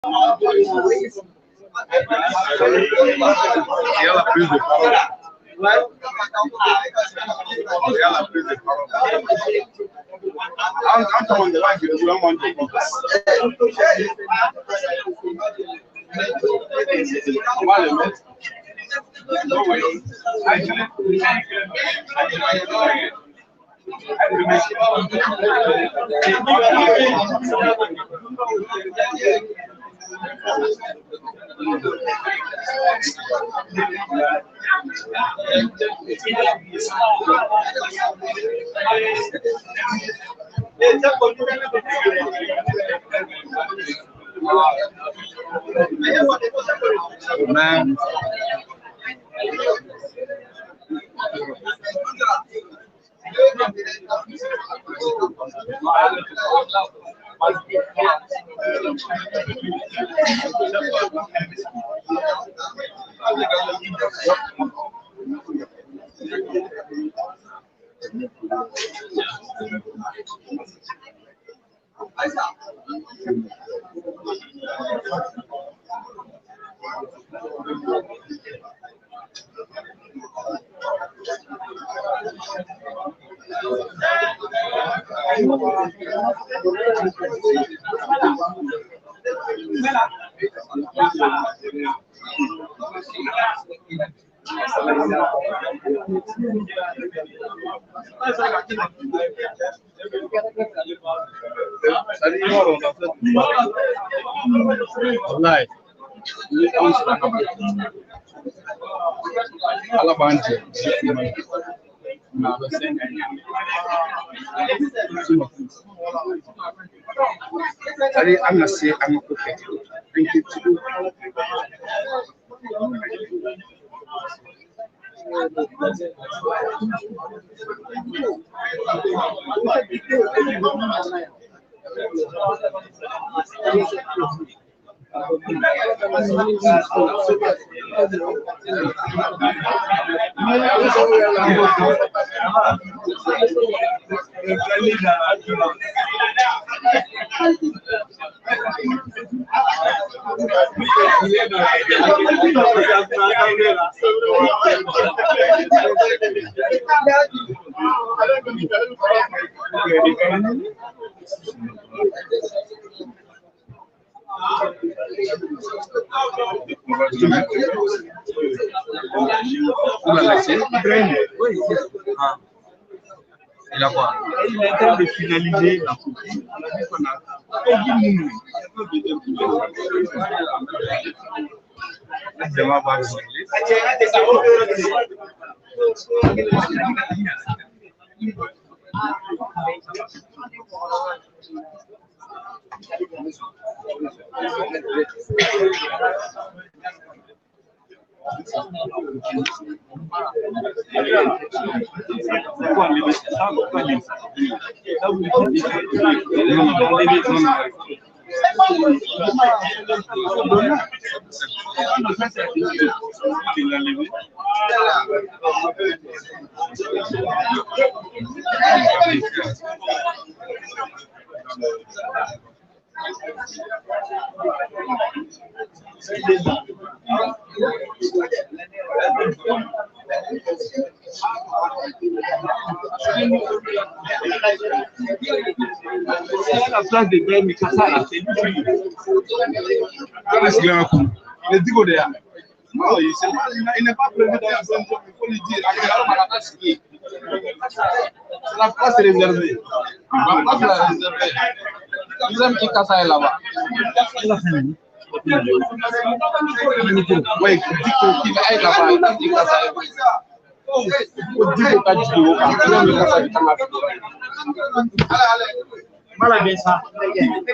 Elle a plus de parole. Elle a plus de parole. Man. Wallahi. Ala banje. I'm not saying I'm not okay. Thank you. Il a quoi? Il est en train de finaliser la coupe. La place de Grême, Mikasa, c'est lui. Le digo de là. Non, il n'est pas prévu dans la zone, il faut lui dire. C'est la place réservée. La place est réservée. Grême Mikasa est là-bas. Oui, dis qu'il aille là-bas. Mikasa est là-bas. Mala besa. Mala besa.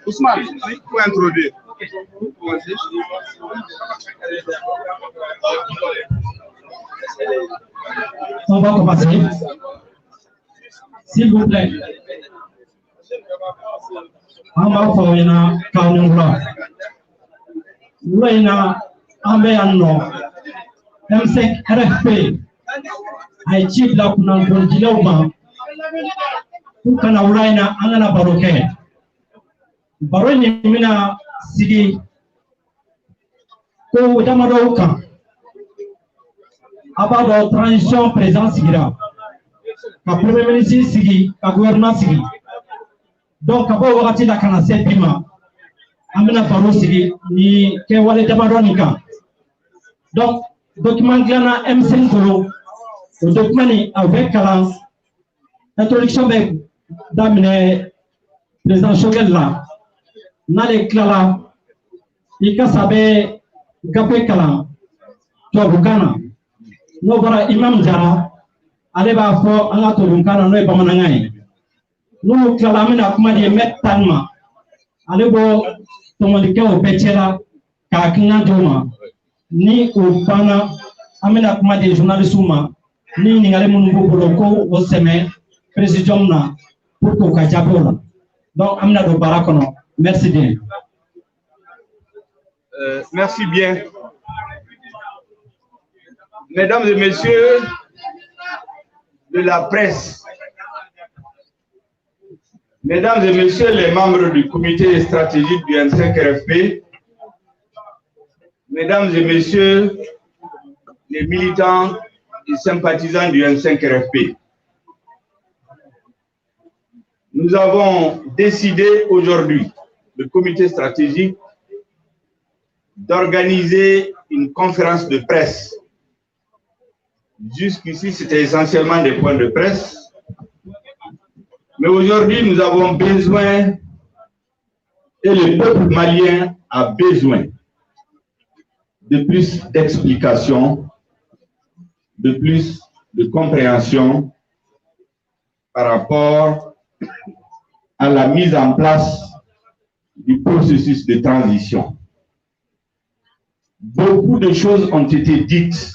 Ousmane, pour introduire. On va commencer. S'il vous plaît. On va faire une canon. M5 RFP ay chief la kuna bonjilawma kana uraina angana baroke baroni mina sigi ko damaro kan abado transition président sigira ka premier ministre sigi ka gouvernement sigi donc abo wakati la kana sepima amina baro sigi ni ke wale damaro nika donc document glana M5 kolo le document avec l'introduction de damine président Choguel là n'allez clara il ka sabe gape kala to bukana no bara imam jara ale ba fo anga to bukana no e bamanangai no clara mina kuma di metanma ale bo to molike o petela ka kinga doma ni o pana amena kuma des journalistes ma ni ngale mun bolo ko o semaine président na pour ko ka jabola donc amna do barakono merci bien. Merci bien. Mesdames et messieurs de la presse, mesdames et messieurs les membres du comité stratégique du M5 RFP, mesdames et messieurs les militants et sympathisants du M5 RFP, nous avons décidé aujourd'hui, le comité stratégique, d'organiser une conférence de presse. Jusqu'ici, c'était essentiellement des points de presse. Mais aujourd'hui, nous avons besoin, et le peuple malien a besoin de plus d'explications, de plus de compréhension par rapport à la mise en place du processus de transition. Beaucoup de choses ont été dites,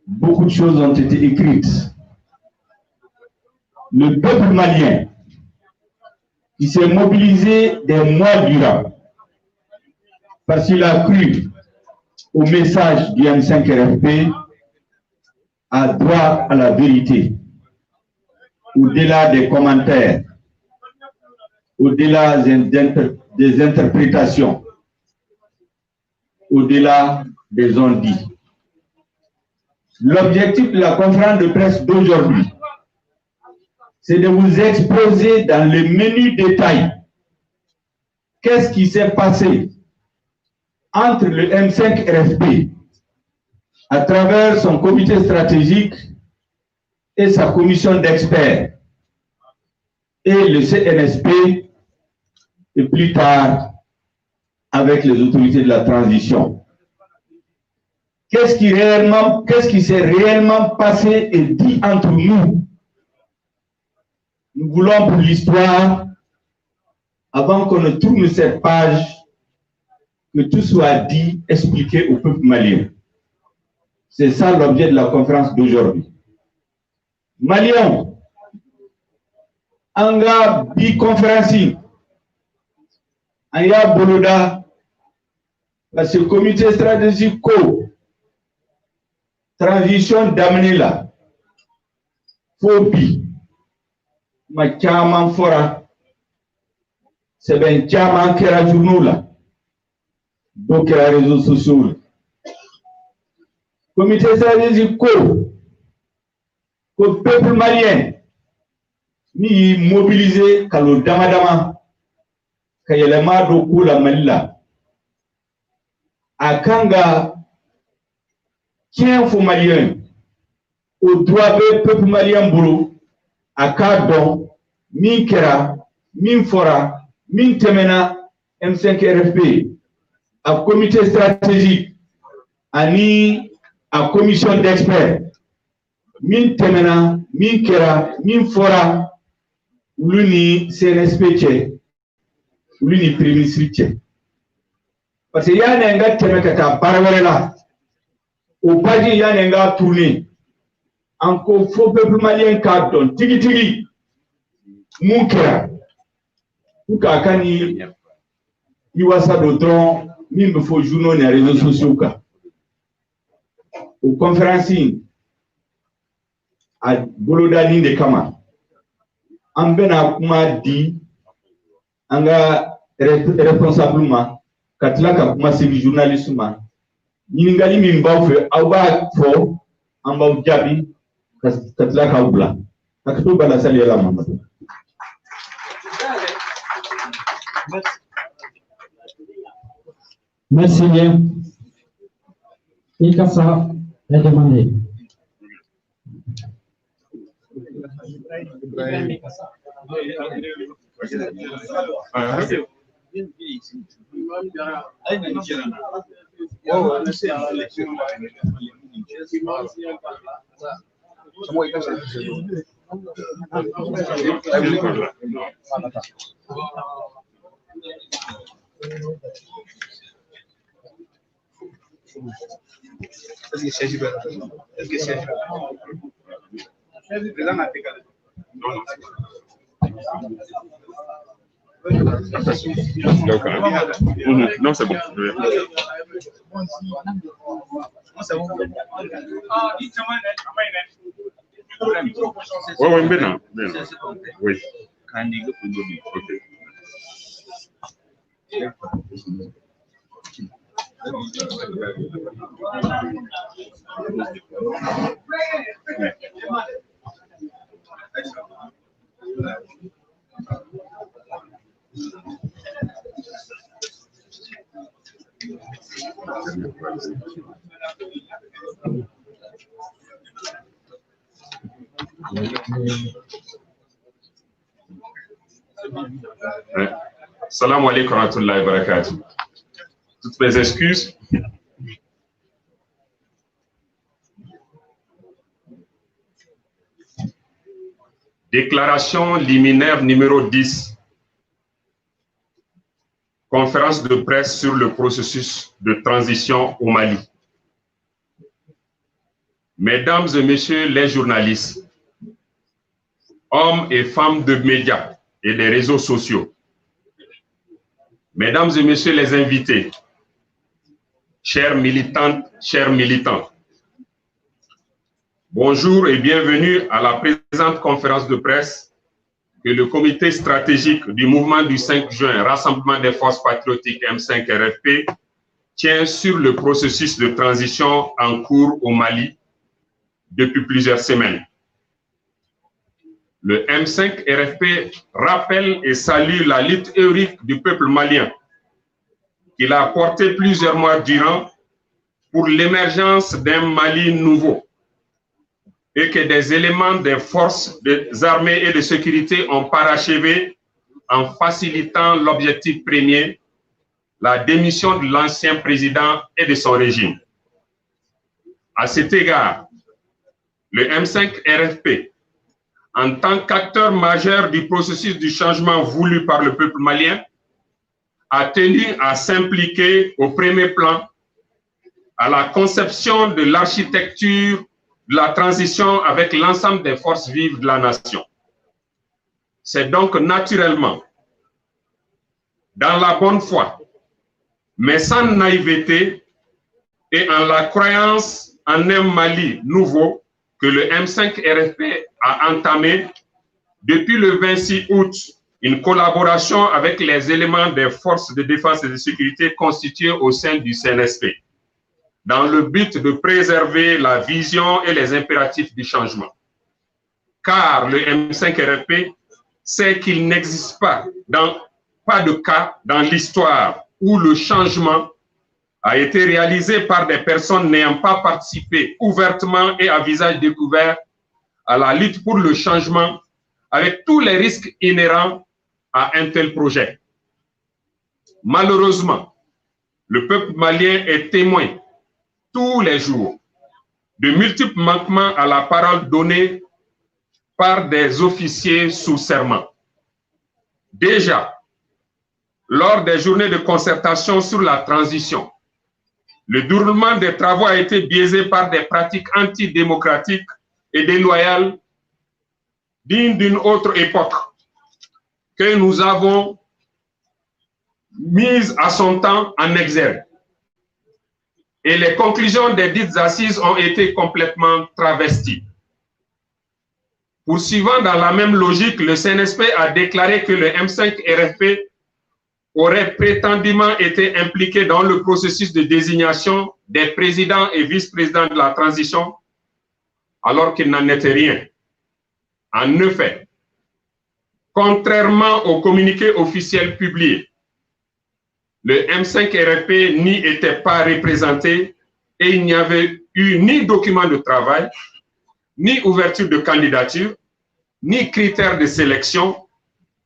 beaucoup de choses ont été écrites. Le peuple malien qui s'est mobilisé des mois durant parce qu'il a cru au message du M5 RFP a droit à la vérité, au-delà des commentaires, au-delà des interprétations, au-delà des on-dit. L'objectif de la conférence de presse d'aujourd'hui, c'est de vous exposer dans le menu détail qu'est-ce qui s'est passé entre le M5 RFP à travers son comité stratégique et sa commission d'experts et le CNSP et plus tard avec les autorités de la transition. Qu'est-ce qui s'est réellement passé et dit entre nous? Nous voulons pour l'histoire, avant qu'on ne tourne cette page, que tout soit dit, expliqué au peuple malien. C'est ça l'objet de la conférence d'aujourd'hui. Maliens, Anga bi-conférencing, Aya Boloda, parce que le comité stratégique transition d'amener là, phobie, ma chaman fora, c'est bien chaman qui a journaux là, donc les réseaux sociaux. comité stratégique ko peuple malien ni mobilisé kalo dama kayelema do kula malila akanga tien fo malien au droit be peuple malien bolo akadon min kera min fora min temena M5 RFP a comité stratégique ani a commission d'experts min temena min kera min fora l'uni CNSP tche l'uni premier ministre tche parce que yana nga teme kata barwela au paji yana nga tourner encore faux peuple malien ka don tigi mun kera uka kani iwasa do don min be fo journaux et réseaux sociaux ka au conférencing a boloda ni de kama an bena kuma di anga responsable ma katla ka kuma civi journaliste ma ɲininkali min b'aw fɛ aw b'a fɔ an b'aw jaabi ka tila k'aw bila hakɛto b'a la sali yɛlɛ Mamadu. Merci bien. Ikasa est demandé. Non, c'est bon. Oui, bien. Oui. Salam alaikum wa rahmatullahi wa barakatuh. Toutes mes excuses. Déclaration liminaire numéro 10. Conférence de presse sur le processus de transition au Mali. Mesdames et messieurs les journalistes, hommes et femmes de médias et des réseaux sociaux, mesdames et messieurs les invités, chères militantes, chers militants, bonjour et bienvenue à la présente conférence de presse que le comité stratégique du mouvement du 5 juin, Rassemblement des forces patriotiques M5 RFP, tient sur le processus de transition en cours au Mali depuis plusieurs semaines. Le M5 RFP rappelle et salue la lutte héroïque du peuple malien qu'il a porté plusieurs mois durant pour l'émergence d'un Mali nouveau et que des éléments des forces des armées et de sécurité ont parachevé en facilitant l'objectif premier, la démission de l'ancien président et de son régime. À cet égard, le M5 RFP, en tant qu'acteur majeur du processus du changement voulu par le peuple malien, a tenu à s'impliquer au premier plan à la conception de l'architecture de la transition avec l'ensemble des forces vives de la nation. C'est donc naturellement, dans la bonne foi, mais sans naïveté et en la croyance en un Mali nouveau que le M5 RFP a entamé depuis le 26 août une collaboration avec les éléments des forces de défense et de sécurité constituées au sein du CNSP, dans le but de préserver la vision et les impératifs du changement. Car le M5-RFP sait qu'il n'existe pas de cas dans l'histoire où le changement a été réalisé par des personnes n'ayant pas participé ouvertement et à visage découvert à la lutte pour le changement avec tous les risques inhérents à un tel projet. Malheureusement, le peuple malien est témoin tous les jours de multiples manquements à la parole donnée par des officiers sous serment. Déjà, lors des journées de concertation sur la transition, le déroulement des travaux a été biaisé par des pratiques antidémocratiques et déloyales dignes d'une autre époque que nous avons mises à son temps en exergue. Et les conclusions des dites assises ont été complètement travesties. Poursuivant dans la même logique, le CNSP a déclaré que le M5-RFP aurait prétendument été impliqué dans le processus de désignation des présidents et vice-présidents de la transition, alors qu'il n'en était rien. En effet, contrairement au communiqué officiel publié, le M5-RFP n'y était pas représenté et il n'y avait eu ni document de travail, ni ouverture de candidature, ni critères de sélection,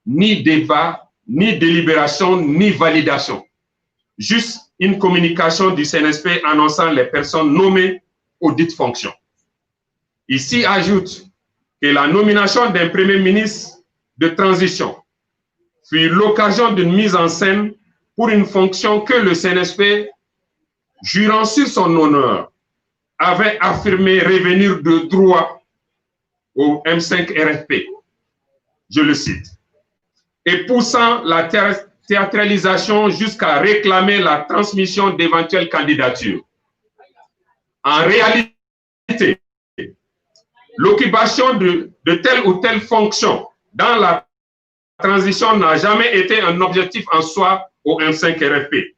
ni débat, ni délibération, ni validation. Juste une communication du CNSP annonçant les personnes nommées aux dites fonctions. Ici ajoute que la nomination d'un premier ministre de transition fut l'occasion d'une mise en scène pour une fonction que le CNSP, jurant sur son honneur, avait affirmé revenir de droit au M5-RFP. Je le cite. Et poussant la théâtralisation jusqu'à réclamer la transmission d'éventuelles candidatures. En réalité, l'occupation de telle ou telle fonction dans la transition n'a jamais été un objectif en soi au M5-RFP.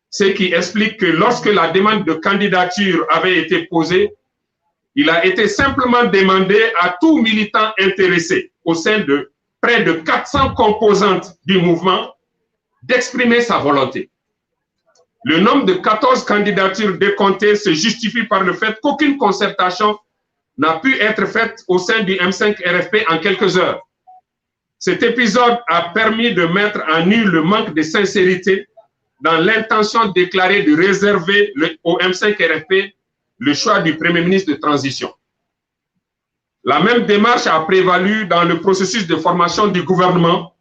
Ce qui explique que lorsque la demande de candidature avait été posée, il a été simplement demandé à tout militant intéressé au sein de près de 400 composantes du mouvement d'exprimer sa volonté. Le nombre de 14 candidatures décomptées se justifie par le fait qu'aucune concertation n'a pu être faite au sein du M5-RFP en quelques heures. Cet épisode a permis de mettre en nu le manque de sincérité dans l'intention déclarée de réserver au M5-RFP le choix du Premier ministre de transition. La même démarche a prévalu dans le processus de formation du gouvernement,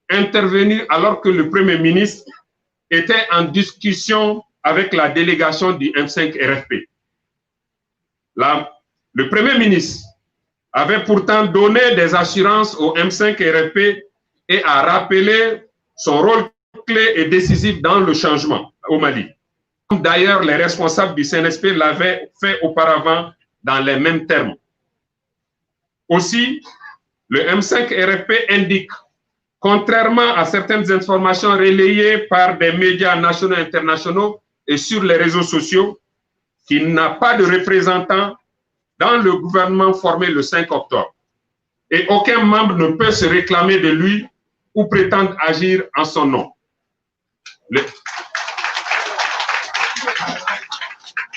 intervenu alors que le Premier ministre était en discussion avec la délégation du M5-RFP. Le Premier ministre avait pourtant donné des assurances au M5-RFP et a rappelé son rôle clé et décisif dans le changement au Mali. D'ailleurs, les responsables du CNSP l'avaient fait auparavant dans les mêmes termes. Aussi, le M5-RFP indique, contrairement à certaines informations relayées par des médias nationaux et internationaux et sur les réseaux sociaux, qu'il n'a pas de représentant dans le gouvernement formé le 5 octobre. Et aucun membre ne peut se réclamer de lui ou prétendre agir en son nom.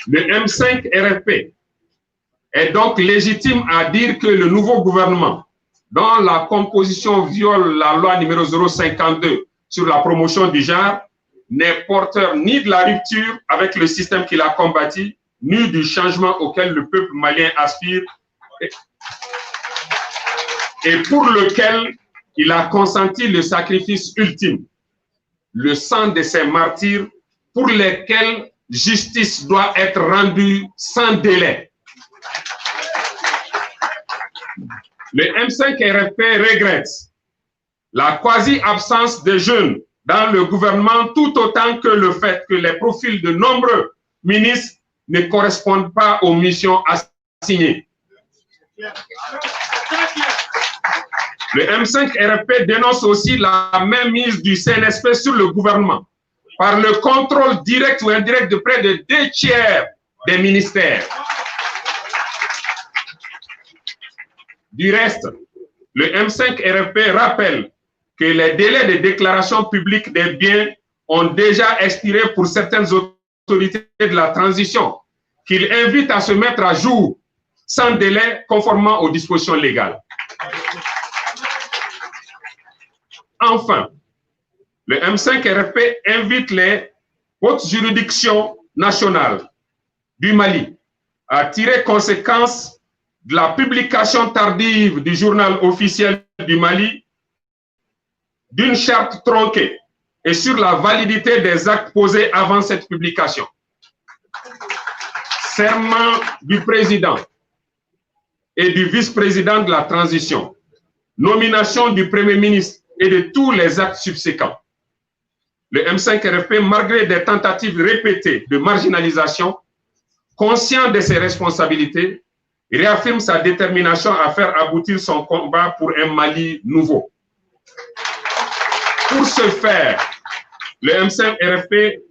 Le M5-RFP est donc légitime à dire que le nouveau gouvernement, dont la composition viole la loi numéro 052 sur la promotion du genre, n'est porteur ni de la rupture avec le système qu'il a combattu, ni du changement auquel le peuple malien aspire et pour lequel il a consenti le sacrifice ultime, le sang de ses martyrs pour lesquels justice doit être rendue sans délai. Le M5-RFP regrette la quasi-absence de jeunes dans le gouvernement, tout autant que le fait que les profils de nombreux ministres ne correspondent pas aux missions assignées. Le M5-RFP dénonce aussi la mainmise du CNSP sur le gouvernement par le contrôle direct ou indirect de près de 2 tiers des ministères. Du reste, le M5 RFP rappelle que les délais de déclaration publique des biens ont déjà expiré pour certaines autorités de la transition, qu'il invite à se mettre à jour sans délai conformément aux dispositions légales. Enfin, le M5 RFP invite les hautes juridictions nationales du Mali à tirer conséquence de la publication tardive du journal officiel du Mali d'une charte tronquée et sur la validité des actes posés avant cette publication. Serment du président et du vice-président de la transition, nomination du premier ministre et de tous les actes subséquents. Le M5 RFP, malgré des tentatives répétées de marginalisation, conscient de ses responsabilités, réaffirme sa détermination à faire aboutir son combat pour un Mali nouveau. Pour ce faire, le M5 RFP,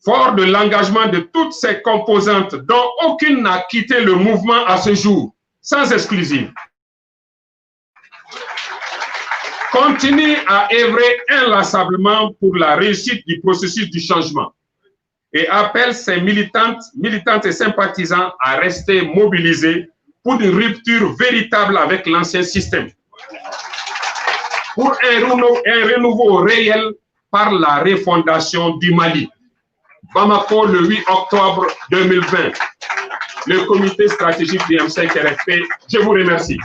fort de l'engagement de toutes ses composantes, dont aucune n'a quitté le mouvement à ce jour, sans exclusive, continue à œuvrer inlassablement pour la réussite du processus du changement et appelle ses militantes et sympathisants à rester mobilisés pour une rupture véritable avec l'ancien système, pour un renouveau réel par la refondation du Mali. Bamako, le 8 octobre 2020. Le comité stratégique du M5 RFP, je vous remercie.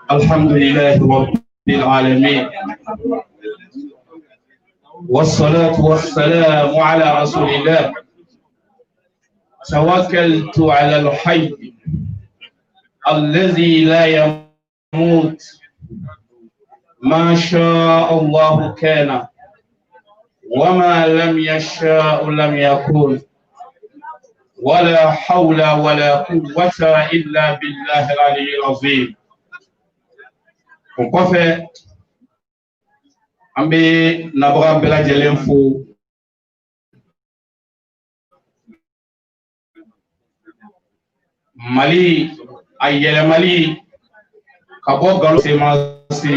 Alhamdulillah Rabbil Alamin. والصلاة والسلام على رسول الله. توكلت على الحي الذي لا يموت، ما شاء الله كان وما لم يشاء لم يكن، ولا حول ولا قوة إلا بالله العلي العظيم. Kɔfɛ an bɛ nabaga bɛɛ lajɛlen fo. Mali a yɛlɛmali ka bɔ nkalon semase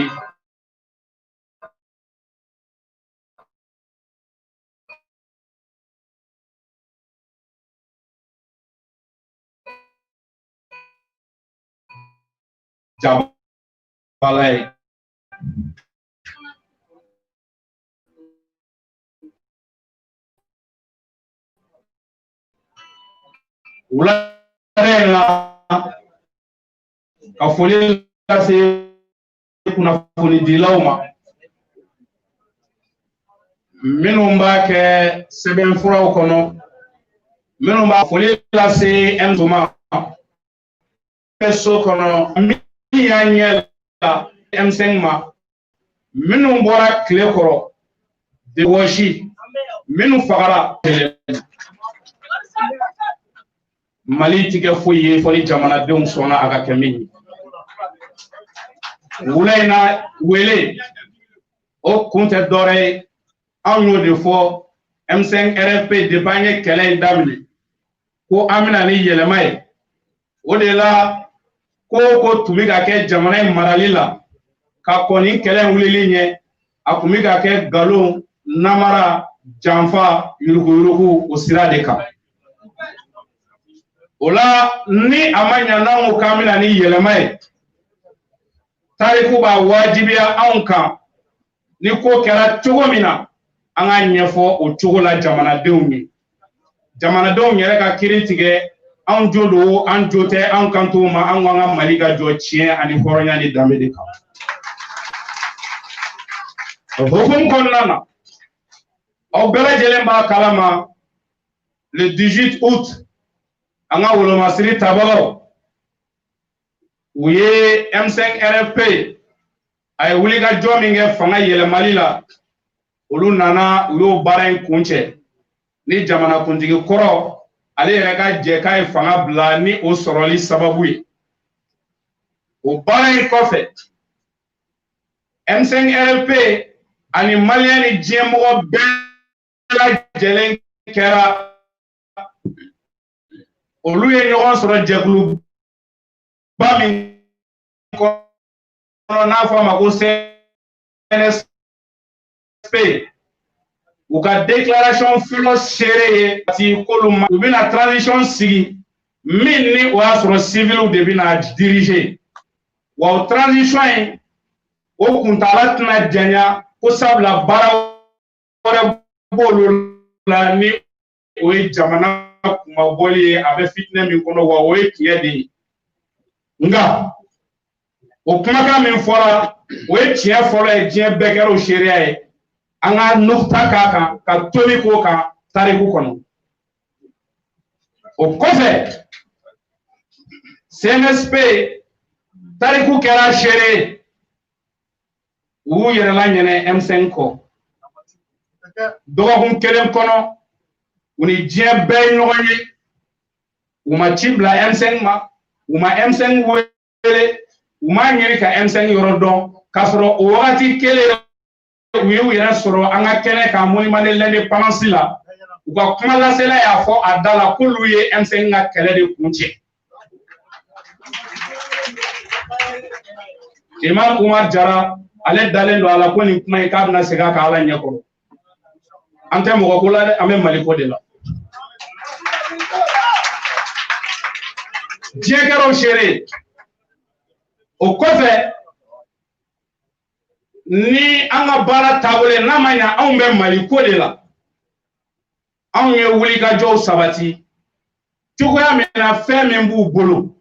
jabala ye. Wula ka foli lase kunnafoni dilaw ma minnu b'a kɛ sɛbɛnfuraw kɔnɔ, minnu b'a foli lase M5 ma so kɔnɔ, min y'a ɲɛ la M5 ma, minnu bɔra tile kɔrɔ de wɔsi, minnu fagara Mali ti kɛ foyi ye fɔ ni jamanadenw sɔnna a ka kɛ min ye. Wula in na wele o kun tɛ dɔwɛrɛ ye, anw y'o de fɔ M5 RFP depuis an ye kɛlɛ in daminɛ ko an bɛna ni yɛlɛma ye. O de la ko tun bɛ ka kɛ jamana in marali la ka kɔn ni kɛlɛ in wulili ɲɛ, a tun bɛ ka kɛ nkalon, namara, janfa, yuruguyurugu o sira de kan. O la ni a ma ɲɛ n'an ko k'an bɛna ni yɛlɛma ye, tariku b'a wajibiya anw kan ni ko kɛra cogo min na an ka ɲɛfɔ o cogo la jamanadenw ye. Jamanadenw yɛrɛ ka kiiri tigɛ, anw jo don, an jo tɛ, an kan t'o ma, an k'an ka Mali ka jɔ tiɲɛ ani hɔrɔnya ni danbe de kan. O hukumu kɔnɔna na, aw bɛɛ lajɛlen b'a kalama le 18 août an ka wolomasiri tabagaw u ye M5 RFP a ye wuli ka jɔ min kɛ fanga yɛlɛmali la olu nana u y'o baara in kuncɛ ni jamanakuntigi kɔrɔ ale yɛrɛ ka jɛ k'a ye fanga bila ni o sɔrɔli sababu ye o baara in kɔfɛ M5 RFP ani maliyɛn ni diɲɛmɔgɔ bɛɛ lajɛlen kɛra olu ye ɲɔgɔn sɔrɔ jɛkuluba min kɔnɔ n'a fɔ a ma ko CNSP u ka déclaration fɔlɔ seere ye ti k'olu ma u bɛna transition sigi min ni o y'a sɔrɔ civils de bɛna diriger wa o transition in o kuntala tɛna janya ko sabula baara wɛrɛ b'olu la ni o ye jamana kumabɔli ye a bɛ fitinɛ min kɔnɔ wa o ye tiɲɛ de ye nka o kumakan min fɔra o ye tiɲɛ fɔlɔ ye diɲɛ bɛɛ kɛra o seereya ye an ka nukta k'a kan ka tomi k'o kan tariku kɔnɔ o kɔfɛ CNSP tariku kɛra seere u y'u yɛrɛ laɲɛnɛ M5 kɔ dɔgɔkun kelen kɔnɔ u ni diɲɛ bɛɛ ye ɲɔgɔn ye u ma ci bila M5 ma u ma M5 wele u ma ɲini ka M5 yɔrɔ dɔn k'a sɔrɔ o wagati kelen u y'u yɛrɛ sɔrɔ an ka kɛnɛ kan monument de l'indépendance la u ka kuma lasela y'a fɔ a da la k'olu ye M5 ka kɛlɛ de kuncɛ Imam Umar Jara ale dalen don a la ko nin kuma in k'a bɛna segin a kan Ala ɲɛkɔrɔ an tɛ mɔgɔ ko la dɛ an bɛ Mali ko de la diɲɛ kɛra o seere o kɔfɛ ni an ka baara taabolo n'a ma ɲɛ anw bɛ Mali ko de la anw ye wulikajɔw sabati cogoya min na fɛn min b'u bolo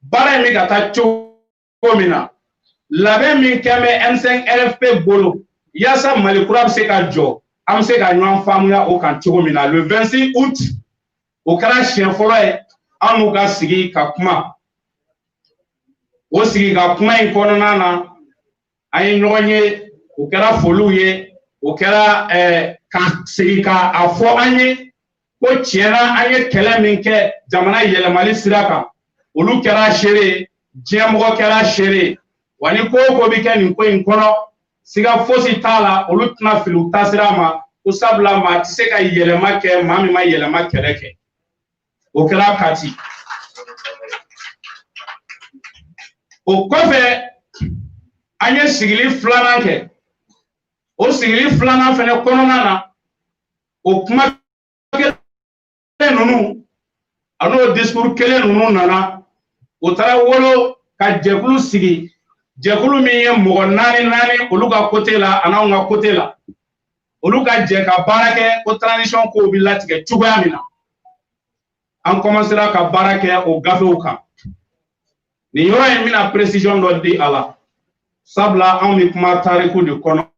baara in bɛ ka taa cogo min na labɛn min kɛ bɛ M5 RFP bolo yaasa Mali kura bɛ se ka jɔ an bɛ se ka ɲɔgɔn faamuya o kan cogo min na le 26 août o kɛra siɲɛ fɔlɔ ye an n'u ka sigi ka kuma o sigi ka kuma in kɔnɔna na an ye ɲɔgɔn ye o kɛra foliw ye o kɛra ka sigi ka a fɔ an ye ko tiɲɛna an ye kɛlɛ min kɛ jamana yɛlɛmali sira kan olu kɛra seere diɲɛmɔgɔ kɛra seere wa ni ko o ko bɛ kɛ nin ko in kɔnɔ siga fosi t'a la olu tɛna fili u taasira ma ko sabula maa tɛ se ka yɛlɛma kɛ maa min ma yɛlɛma kɛlɛ kɛ o kɛra Kati o kɔfɛ an ye sigili filanan kɛ o sigili filanan fɛnɛ kɔnɔna na o kuma kelen ninnu an'o discours kelen ninnu nana o taara wolo ka jɛkulu sigi jɛkulu min ye mɔgɔ naani olu ka côté la an'anw ka côté la olu ka jɛ ka baara kɛ ko transition kow bɛ latigɛ cogoya min na an commencera ka baara kɛ o gafew kan nin yɔrɔ in bɛna précision dɔ di a la sabula anw bɛ kuma tariku de kɔnɔ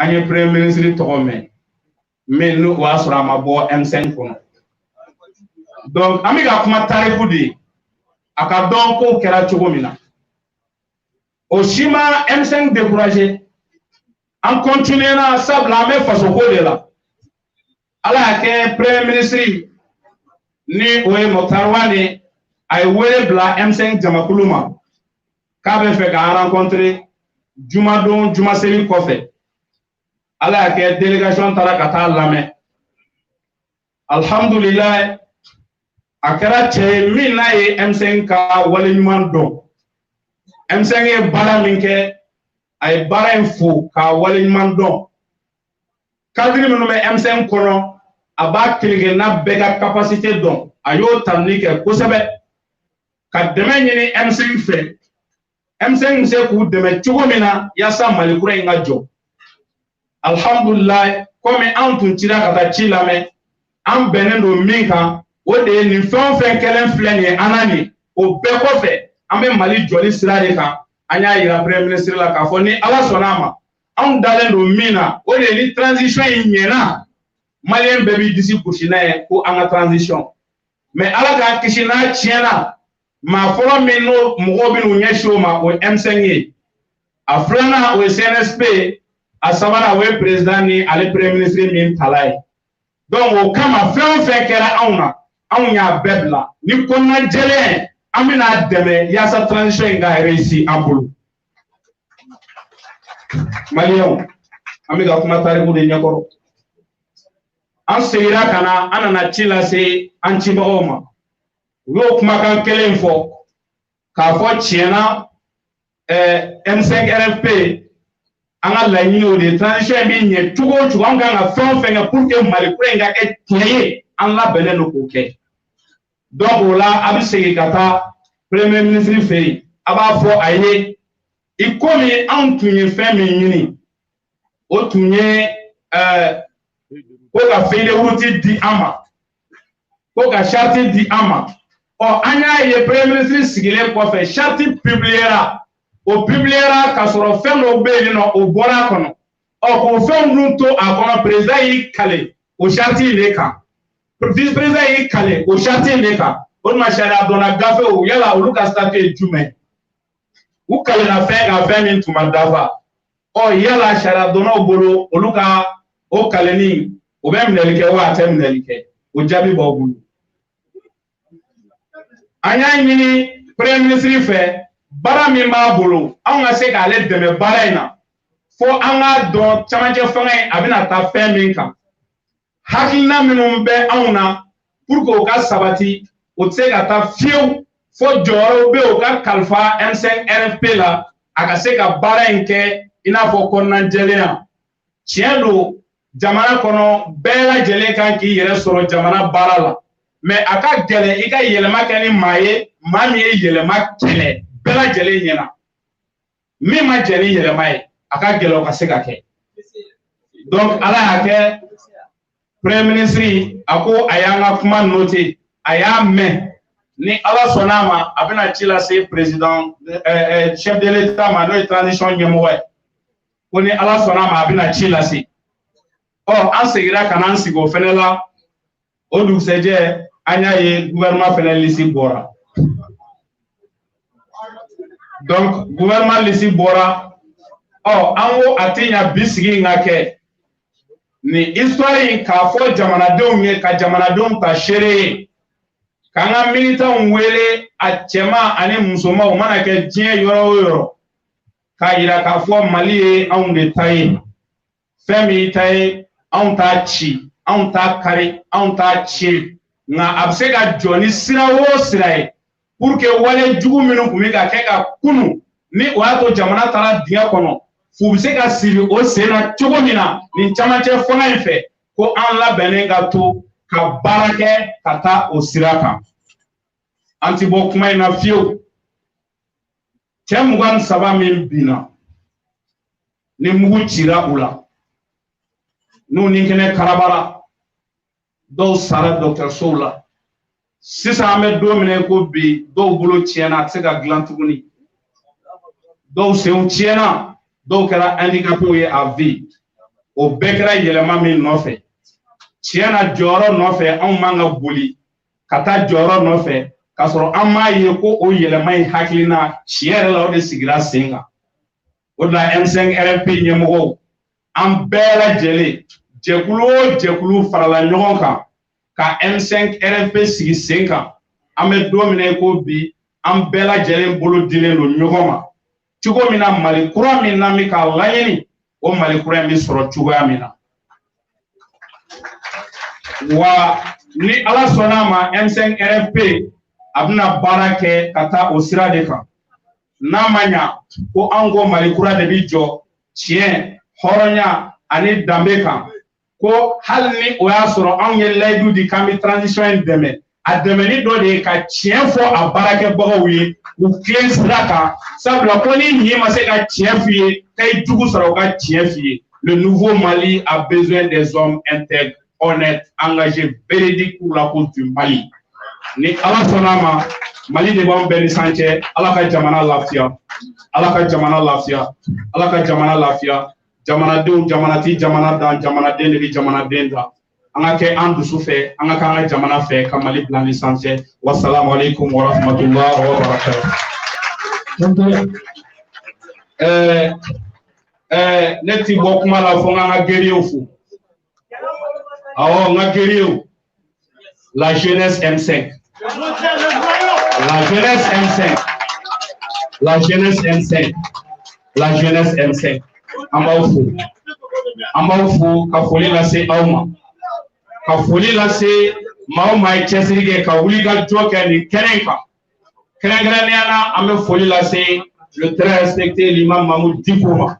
an ye premier ministre tɔgɔ mɛn mais n'o y'a sɔrɔ a ma bɔ M5 kɔnɔ donc an bɛ ka kuma tariku de ye a ka dɔn ko kɛra cogo min na o si ma M5 découragé an continué na sabula an bɛ faso ko de la ala y'a kɛ premier ministre ni o ye Moktar Wane a ye wele bila M5 jamakulu ma k'a bɛ fɛ k'an rencontrer jumadon jumaseli kɔfɛ ala y'a kɛ délégation taara ka taa lamɛn alhamdulillah a kɛra cɛ ye min n'a ye M5 ka waleɲuman dɔn M5 ye baara min kɛ a ye baara in fo k'a waleɲuman dɔn cadre minnu bɛ M5 kɔnɔ a b'a kelenkelenna bɛɛ ka capacité dɔn a y'o tali kɛ kosɛbɛ ka dɛmɛ ɲini M5 fɛ M5 bɛ se k'u dɛmɛ cogo min na yaasa Mali kura in ka jɔ alhamdulillah komi an tun cira ka taa ci lamɛn an bɛnnen don min kan o de ye nin fɛn o fɛn kɛlen filɛ nin ye an na nin o bɛɛ kɔfɛ an bɛ Mali jɔli sira de kan an y'a yira premier ministre la k'a fɔ ni ala sɔnna a ma anw dalen don min na o de ye ni transition in ɲɛna maliyɛn bɛɛ b'i disi gosi n'a ye ko an ka transition mais ala k'a kisi n'a tiɲɛna maa fɔlɔ min n'o mɔgɔw bɛ n'u ɲɛsin o ma o ye M5 ye a filanan o ye CNSP a sabanan o ye président ni ale premier ministre min tala ye donc o kama fɛn o fɛn kɛra anw na anw y'a bɛɛ bila ni kɔnɔna jɛlɛn an bɛna dɛmɛ yaasa transition in ka réussir an bolo maliyɛnw an bɛ ka kuma tariku de ɲɛkɔrɔ an seginna ka na an nana ci lase an cibagaw ma u y'o kumakan kelen fɔ k'a fɔ tiɲɛna M5 RFP an ka laɲini o de ye transition bɛ ɲɛ cogo o cogo an kan ka fɛn o fɛn kɛ pour que Mali kura in ka kɛ tiɲɛ ye an labɛnnen don k'o kɛ donc o la a bɛ segin ka taa premier ministre fɛ yen a b'a fɔ a ye i komi anw tun ye fɛn min ɲini o tun ye ko ka feuille de route di an ma ko ka charte di an ma ɔ an y'a ye premier ministre sigilen kɔfɛ charte publiera o publiera k'a sɔrɔ fɛn dɔw bɛ yen nɔ o bɔra a kɔnɔ ɔ k'o fɛnw dun to a kɔnɔ président y'i kale o charte in de kan vice président y'i kale o charte in de kan o tuma sariya dɔnna gafew yala olu ka statut ye jumɛn u kalela fɛn ka fɛn min tun ma dafa ɔ yala sariya dɔnnaw bolo olu ka o kaleni o bɛ minɛli kɛ wa a tɛ minɛli kɛ o jaabi b'aw bolo an y'a ɲini premier ministre fɛ baara min b'a bolo anw ka se k'ale dɛmɛ baara in na fo an k'a dɔn camancɛ fanga in a bɛna taa fɛn min kan hakilina minnu bɛ anw na pour que o ka sabati o tɛ se ka taa fiyewu fo jɔyɔrɔw bɛ o ka kalifa M5 RFP la a ka se ka baara in kɛ i n'a fɔ kɔnɔna jɛlenya tiɲɛ don jamana kɔnɔ bɛɛ lajɛlen kan k'i yɛrɛ sɔrɔ jamana baara la mais a ka gɛlɛn i ka yɛlɛma kɛ ni maa ye maa min ye yɛlɛma kɛlɛ bɛɛ lajɛlen ɲɛna min ma jɛ ni yɛlɛma ye a ka gɛlɛn o ka se ka kɛ donc ala y'a kɛ premier ministre a ko a y'an ka kuma noté a y'a mɛn ni ala sɔnna a ma a bɛna ci lase président chef de l'état ma n'o ye transition ɲɛmɔgɔ ye ko ni ala sɔnna a ma a bɛna ci lase ɔ an seginna ka na an sigi o fɛnɛ la o dugusɛjɛ an y'a ye gouvernement fɛnɛ lisi bɔra donc gouvernement lisi bɔra ɔ an ko a tɛ ɲa bi sigi in ka kɛ ni histoire in k'a fɔ jamanadenw ye ka jamanadenw ta seere ye k'an ka militants wele a cɛman ani musoman u mana kɛ diɲɛ yɔrɔ o yɔrɔ k'a yira k'a fɔ Mali ye anw de ta ye fɛn min ta ye anw t'a ci anw t'a kari anw t'a tiɲɛ nka a bɛ se ka jɔ ni sira o sira ye pour que wale jugu minnu tun bɛ ka kɛ ka kunu ni o y'a to jamana taara dingɛ kɔnɔ f'u bɛ se ka siri o sen na cogo min na nin camancɛ fanga in fɛ ko an labɛnnen ka to ka baara kɛ ka taa o sira kan an ti bɔ kuma in na fiyewu cɛ 23 min binna ni mugu cira u la n'u ni kɛnɛ karabara dɔw sara dɔgɔtɔrɔsow la sisan an bɛ don min ko bi dɔw bolo tiɲɛna a tɛ se ka dilan tuguni dɔw senw tiɲɛna dɔw kɛra handicapés ye à vie o bɛɛ kɛra yɛlɛma min nɔfɛ tiɲɛ na jɔyɔrɔ nɔfɛ anw man ka boli ka taa jɔyɔrɔ nɔfɛ k'a sɔrɔ an m'a ye ko o yɛlɛma in hakilina tiɲɛ yɛrɛ la o de sigira sen kan o de la M5 RFP ɲɛmɔgɔw an bɛɛ lajɛlen jɛkulu o jɛkulu farala ɲɔgɔn kan ka M5 RFP sigi sen kan an bɛ don min na ko bi an bɛɛ lajɛlen bolo dilen don ɲɔgɔn ma cogo min na Mali kura min na bɛ ka laɲini o Mali kura in bɛ sɔrɔ cogoya min na wa ni Ala sɔnna a ma M5 RFP a bɛna baara kɛ ka taa o sira de kan n'a ma ɲa ko an ko Mali kura de bɛ jɔ tiɲɛ hɔrɔnya ani danbe kan ko hali ni o y'a sɔrɔ anw ye layidu di k'an bɛ transition in dɛmɛ a dɛmɛni dɔ de ye ka tiɲɛ fɔ a baarakɛbagaw ye u tilen sira kan sabula ko ni nin ma se ka tiɲɛ f'i ye k'a jugu sɔrɔ u ka tiɲɛ f'i ye le nouveau Mali a besoin des hommes intègres honnêtes engagés véridiques pour la cause du Mali ni Ala sɔnna ma Mali de b'an bɛɛ ni san cɛ Ala ka jamana lafiya Ala ka jamana lafiya Ala ka jamana lafiya jamanadenw jamanati jamana dan jamanaden de bɛ jamanaden da an ka kɛ an dusu fɛ an ka kɛ an ka jamana fɛ ka Mali bila ni sanfɛ wassalamu alaikum wa rahmatullahi wa barakatuh ne ti bɔ kuma la fo n ka guerriers fo awɔ n ka guerriers la jeunesse M5 la jeunesse M5 la jeunesse M5 la jeunesse M5 an b'aw fo ka foli lase aw ma ka foli lase maa o maa ye cɛsiri kɛ ka wuli ka jɔ kɛ nin kɛnɛ in kan kɛrɛnkɛrɛnnenya la an bɛ foli lase le très respecté l'imam Mamoudou Diko ma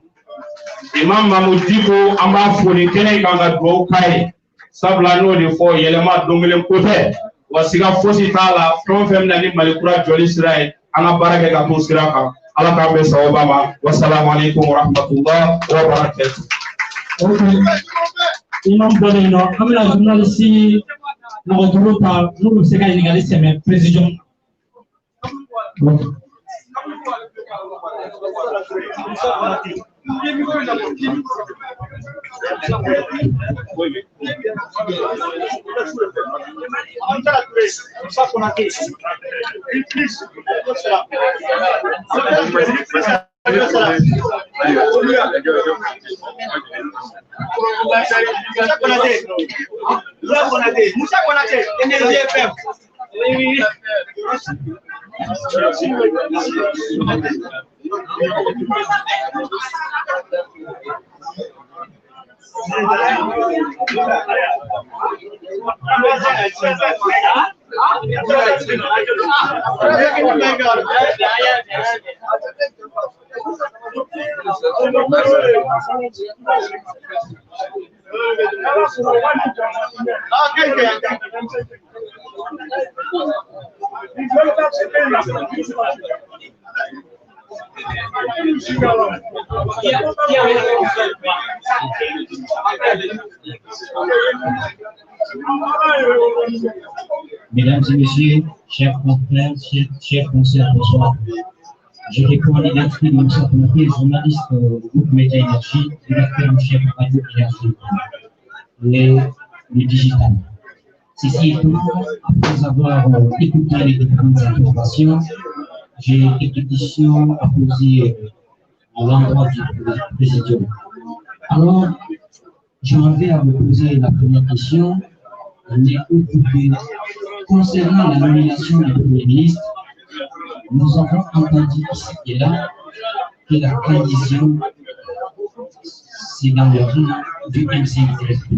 imam Mamoudou Diko an b'a fo nin kɛnɛ in kan ka dugawu k'a ye sabula n'o de fɔ yɛlɛma don kelen ko tɛ wa siga fosi t'a la fɛn o fɛn bɛna ni Mali kura jɔli sira ye an ka baara kɛ ka t'o sira kan Ala k'an bɛn sababa ma wassalamu alaikum wa rahmatullahi wa barakatuh. Imam dɔnnen nɔ an bɛna journaliste mɔgɔ duuru ta n'u bɛ se ka ɲininkali sɛmɛ président. Mesdames et messieurs, chers confrères, chers concerts, bonsoir. Je réponds à l'identité de M. Konaté, journaliste au groupe Média Énergie, directeur en chef Radio Énergie, le digital. Ceci étant, après avoir écouté les différentes informations, j'ai quelques questions à poser à l'endroit du président. Alors, je m'en vais à vous poser la première question. Concernant la nomination du Premier ministre, nous avons entendu ici et là que la condition, c'est dans le rang du M5RFP.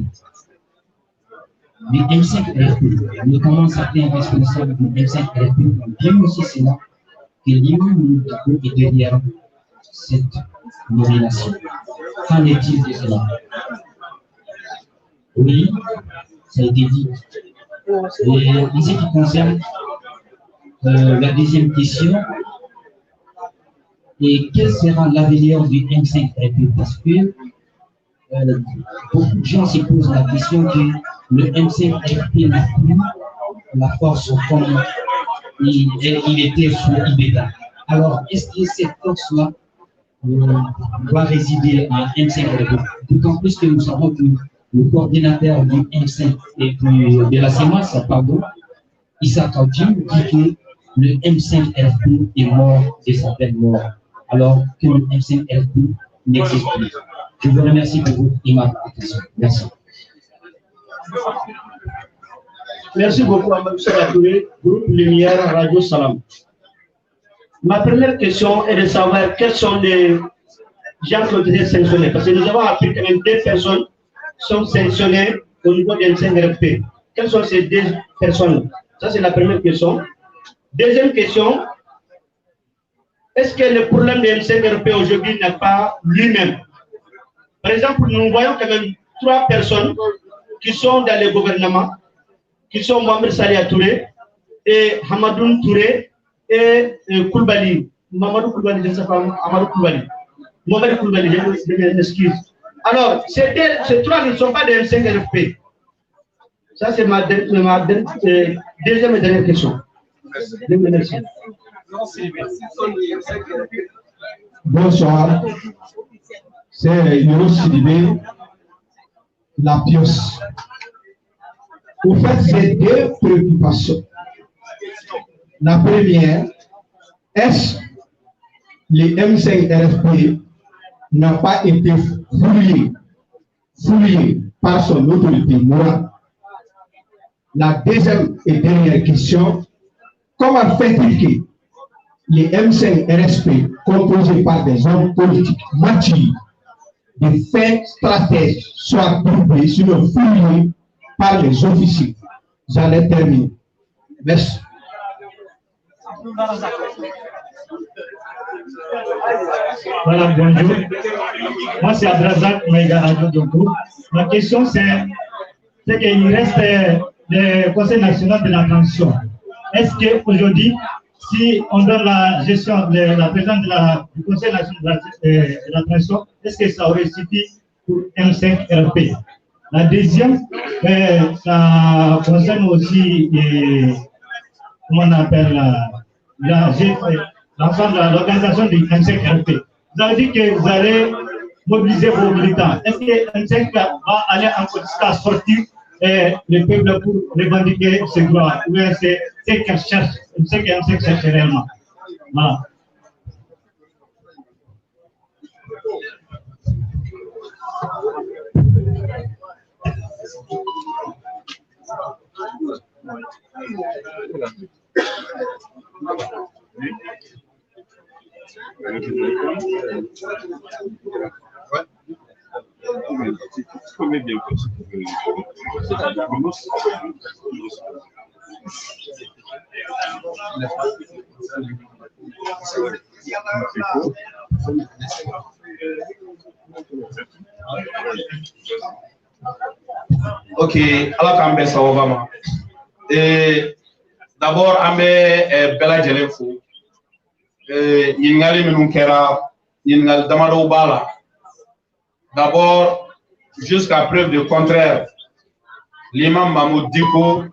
Mais M5RFP, notamment certains responsables du M5RFP, ont bien aussi cela que l'imam Moudiko est derrière cette nomination. Qu'en est-il de cela? Oui, ça a été dit. Et en ce qui concerne la deuxième question, et quel sera l'avenir du M5RFP? Parce que beaucoup de gens se posent la question que le M5RFP n'a plus la force comme il était sous Ibeka. Alors, est-ce que cette force-là doit résider à M5RP. D'autant plus que nous savons que le coordinateur du M5 et de la CEMAS, pardon, Issa Kautim, dit que le M5RP est mort et s'appelle mort, alors que le M5RP n'existe plus. Je vous remercie pour votre aimable attention. Merci. Merci beaucoup à M. Touré, groupe Lumière Radio Salam. Ma première question est de savoir quels sont les gens qui ont été sanctionnés. Parce que nous avons appris que même 2 personnes sont sanctionnées au niveau de M5RP. Quelles sont ces 2 personnes? Ça, c'est la première question. Deuxième question, est-ce que le problème de M5RP aujourd'hui n'est pas lui-même? Par exemple, nous voyons quand même 3 personnes qui sont dans le gouvernement, qui sont Mohamed Salia Touré et Hamadoun Touré et Koulibaly. Mamadou Koulibaly, je ne sais pas, Amadou Koulibaly. Mohamed Koulibaly, je m'excuse. Alors, ces 3 ne sont pas des M5RP. Ça, c'est ma deuxième et dernière question. Merci. Bonsoir, c'est Yoro Sidibé, la Pios. Au fait, c'est 2 préoccupations. La première, est-ce que les M5RP n'ont pas été fouillés par son autorité morale? La deuxième et dernière question, comment fait-il que les M5RP, composés par des hommes politiques matures, des faits stratèges, soient trouvés, sinon fouillés par les officiers? J'allais terminer. Merci. Voilà, bonjour. Moi, c'est Abrazak Maïga Radio Doko. Ma question, c'est qu'il reste le Conseil national de la transition. Est-ce qu'aujourd'hui, si on donne la gestion de la présidente du Conseil national de la transition, est-ce que ça aurait suffi pour M5RP? La deuxième, ça concerne aussi, comment on appelle, l'ensemble de l'organisation du M5RP. Vous avez dit que vous allez mobiliser vos militants. Est-ce que M5 va aller jusqu'à sortir le peuple pour revendiquer ses droits? Ou bien c'est ce qu'elle cherche, ce que M5 cherche réellement? Voilà. Ok, alors qu'on fait ça, Obama. D'abord, on met Bella Jelefo. Yingali Minunkera, Yingal Damado Bala. D'abord, jusqu'à preuve du contraire, l'imam Mahmoud Diko